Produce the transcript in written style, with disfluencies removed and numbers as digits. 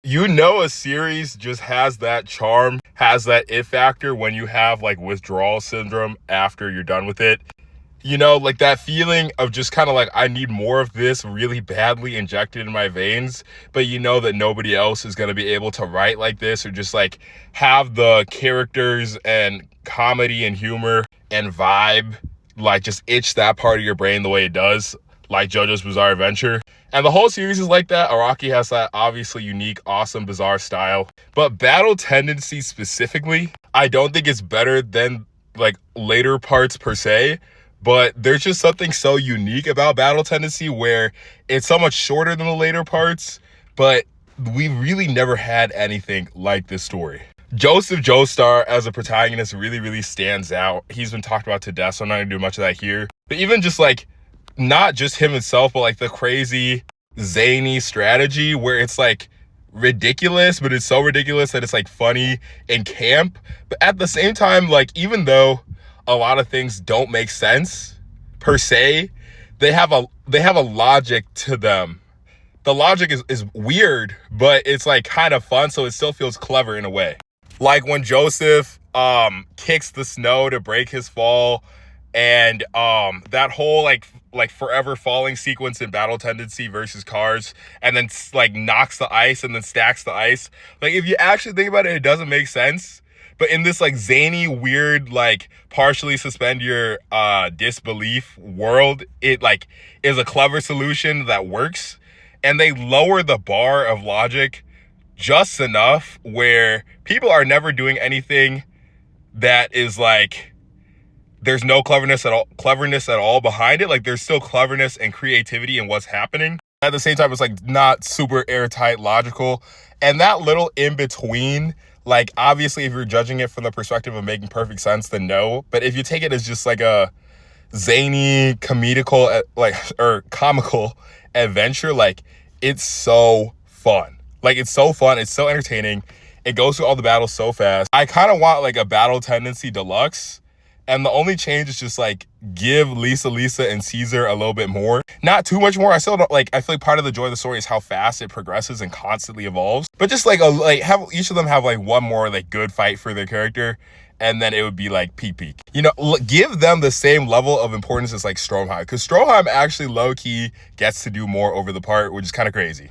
You know, a series just has that charm, has that it factor when you have like withdrawal syndrome after you're done with it. You know, like that feeling of just kind of like, I need more of this really badly injected in my veins, but you know that nobody else is going to be able to write like this or just like have the characters and comedy and humor and vibe like just itch that part of your brain the way it does, like JoJo's Bizarre Adventure. And the whole series is like that. Araki has that obviously unique, awesome, bizarre style. But Battle Tendency specifically, I don't think it's better than like later parts per se. But there's just something so unique about Battle Tendency where it's so much shorter than the later parts, but we really never had anything like this story. Joseph Joestar as a protagonist really, really stands out. He's been talked about to death, so I'm not gonna do much of that here. But even just like, not just him himself, but like the crazy, zany strategy where it's like ridiculous, but it's so ridiculous that it's like funny and camp. But at the same time, like, even though a lot of things don't make sense per se, they have a logic to them. The logic is weird, but it's like kind of fun, so it still feels clever in a way. Like when Joseph kicks the snow to break his fall, and that whole like forever falling sequence in Battle Tendency versus Cars, and then like knocks the ice and then stacks the ice. Like, if you actually think about it, it doesn't make sense. But in this like zany, weird, like partially suspend your disbelief world, it like is a clever solution that works. And they lower the bar of logic just enough where people are never doing anything that is like, there's no cleverness at all behind it. Like, there's still cleverness and creativity in what's happening. At the same time, it's like not super airtight, logical. And that little in between, like, obviously if you're judging it from the perspective of making perfect sense, then no. But if you take it as just like a zany, comedical, like, or comical adventure, like, it's so fun. Like, it's so fun. It's so entertaining. It goes through all the battles so fast. I kind of want like a Battle Tendency Deluxe. And the only change is just like give Lisa and Caesar a little bit more. Not too much more. I still don't like, I feel like part of the joy of the story is how fast it progresses and constantly evolves. But just like have each of them have like one more like good fight for their character, and then it would be like peak. You know, give them the same level of importance as like Stroheim, because Stroheim actually low-key gets to do more over the part, which is kind of crazy.